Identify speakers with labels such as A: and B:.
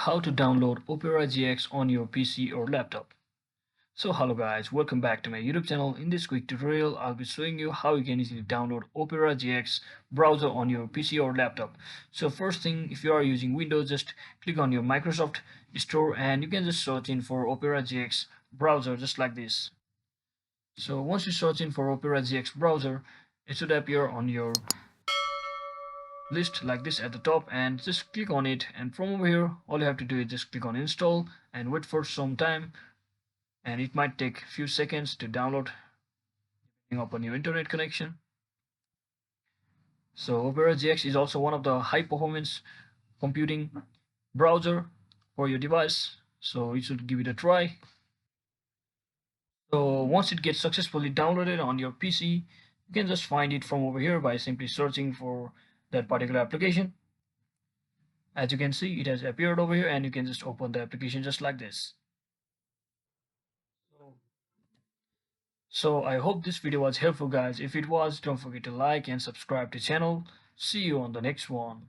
A: How to download Opera GX on your PC or laptop. So hello guys, welcome back to my YouTube channel. In this quick tutorial, I'll be showing you how you can easily download Opera GX browser on your PC or laptop. So first thing, if you are using Windows, just click on your Microsoft Store and you can just search in for Opera GX browser just like this. So once you search in for Opera GX browser, it should appear on your list like this at the top, and just click on it, and from over here all you have to do is just click on install and wait for some time, and it might take a few seconds to download depending upon your internet connection. So Opera GX is also one of the high performance computing browser for your device, so you should give it a try. So once it gets successfully downloaded on your PC, you can just find it from over here by simply searching for that particular application. As you can see, it has appeared over here, and you can just open the application just like this. So I hope this video was helpful guys. If it was, don't forget to like and subscribe to the channel. See you on the next one.